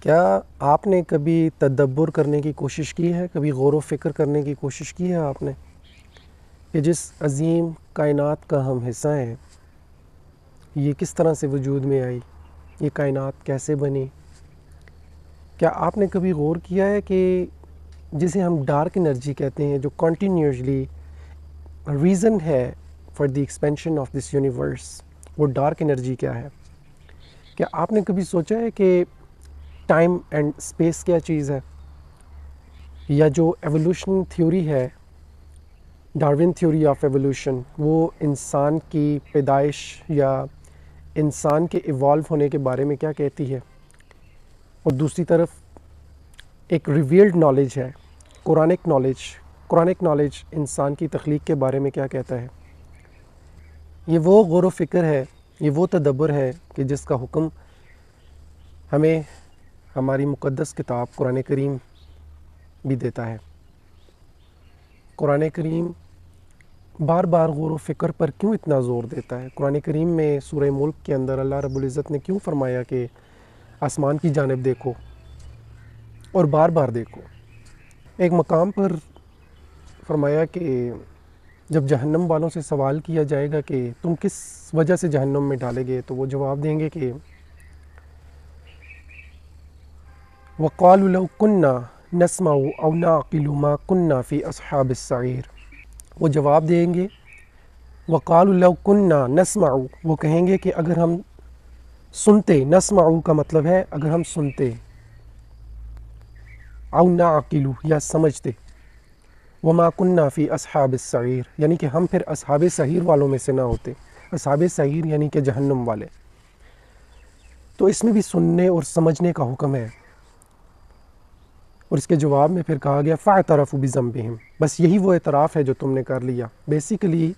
کیا آپ نے کبھی تدبر کرنے کی کوشش کی ہے، کبھی غور و فکر کرنے کی کوشش کی ہے آپ نے کہ جس عظیم کائنات کا ہم حصہ ہیں یہ کس طرح سے وجود میں آئی، یہ کائنات کیسے بنی؟ کیا آپ نے کبھی غور کیا ہے کہ جسے ہم ڈارک انرجی کہتے ہیں، جو کنٹینیوسلی ریزن ہے for the expansion of this universe, وہ ڈارک انرجی کیا ہے؟ کیا آپ نے کبھی سوچا ہے کہ ٹائم اینڈ اسپیس کیا چیز ہے؟ یا جو ایوولوشن تھیوری ہے، ڈارون تھیوری آف ایوولوشن، وہ انسان کی پیدائش یا انسان کے ایوالو ہونے کے بارے میں کیا کہتی ہے؟ اور دوسری طرف ایک ریویلڈ نالج ہے، قرآنک نالج انسان کی تخلیق کے بارے میں کیا کہتا ہے؟ یہ وہ غور و فکر ہے، یہ وہ تدبر ہے کہ جس کا حکم ہمیں ہماری مقدس کتاب قرآن کریم بھی دیتا ہے۔ قرآن کریم بار بار غور و فکر پر کیوں اتنا زور دیتا ہے؟ قرآن کریم میں سورہ ملک کے اندر اللہ رب العزت نے کیوں فرمایا کہ آسمان کی جانب دیکھو اور بار بار دیکھو؟ ایک مقام پر فرمایا کہ جب جہنم والوں سے سوال کیا جائے گا کہ تم کس وجہ سے جہنم میں ڈالے گئے، تو وہ جواب دیں گے کہ وَقَالُوا لَوْ كُنَّا نَسْمَعُ أَوْ نَعْقِلُ مَا كُنَّا فِي أَصْحَابِ السَّعِيرِ، وہ جواب دیں گے وَقَالُوا لَوْ كُنَّا نَسْمَعُ، وہ کہیں گے کہ اگر ہم سنتے، نسمعو کا مطلب ہے اگر ہم سنتے، او نعقلو یا سمجھتے، وما كنا فی اصحاب السعیر یعنی کہ ہم پھر اصحاب سعیر والوں میں سے نہ ہوتے۔ اصحاب سعیر یعنی کہ جہنم والے۔ تو اس میں بھی سننے اور سمجھنے کا حکم ہے، اور اس کے جواب میں پھر کہا گیا فاعترفوا بذنبہم، بس یہی وہ اعتراف ہے جو تم نے کر لیا۔ بیسیکلی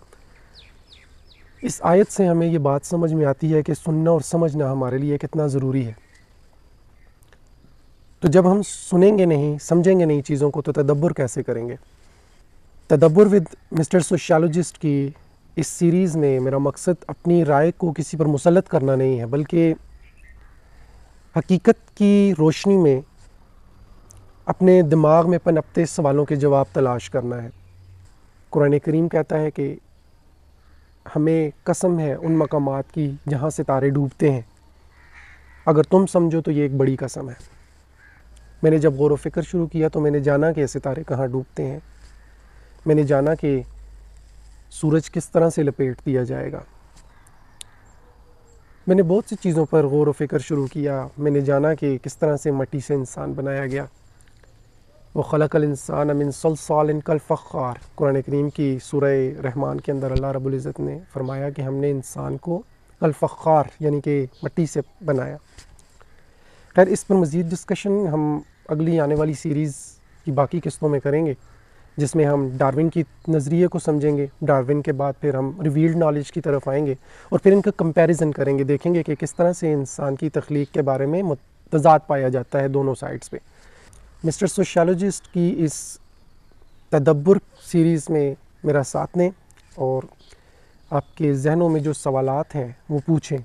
اس آیت سے ہمیں یہ بات سمجھ میں آتی ہے کہ سننا اور سمجھنا ہمارے لیے کتنا ضروری ہے۔ تو جب ہم سنیں گے نہیں، سمجھیں گے نہیں چیزوں کو، تو تدبر کیسے کریں گے؟ تدبر ود مسٹر سوشیالوجسٹ کی اس سیریز میں میرا مقصد اپنی رائے کو کسی پر مسلط کرنا نہیں ہے، بلکہ حقیقت کی روشنی میں اپنے دماغ میں پنپتے سوالوں کے جواب تلاش کرنا ہے۔ قرآن کریم کہتا ہے کہ ہمیں قسم ہے ان مقامات کی جہاں ستارے ڈوبتے ہیں، اگر تم سمجھو تو یہ ایک بڑی قسم ہے۔ میں نے جب غور و فکر شروع کیا تو میں نے جانا کہ ستارے کہاں ڈوبتے ہیں، میں نے جانا کہ سورج کس طرح سے لپیٹ دیا جائے گا، میں نے بہت سی چیزوں پر غور و فکر شروع کیا، میں نے جانا کہ کس طرح سے مٹی سے انسان بنایا گیا۔ وَخَلَقَ الْإِنسَانَ مِنْ صَلْصَالٍ كَالْفَخَّارِ، قرآن کریم کی سورہ رحمان کے اندر اللہ رب العزت نے فرمایا کہ ہم نے انسان کو کالفخار یعنی کہ مٹی سے بنایا۔ خیر، اس پر مزید ڈسکشن ہم اگلی آنے والی سیریز کی باقی قسطوں میں کریں گے، جس میں ہم ڈارون کی نظریے کو سمجھیں گے۔ ڈارون کے بعد پھر ہم ریویلڈ نالج کی طرف آئیں گے اور پھر ان کا کمپیریزن کریں گے، دیکھیں گے کہ کس طرح سے انسان کی تخلیق کے بارے میں تضاد پایا جاتا ہے دونوں سائڈز پہ۔ مسٹر سوشیالوجسٹ کی اس تدبر سیریز میں میرا ساتھ دیں اور آپ کے ذہنوں میں جو سوالات ہیں وہ پوچھیں،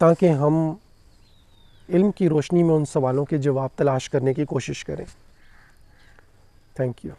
تاکہ ہم علم کی روشنی میں ان سوالوں کے جواب تلاش کرنے کی کوشش کریں۔ Thank you.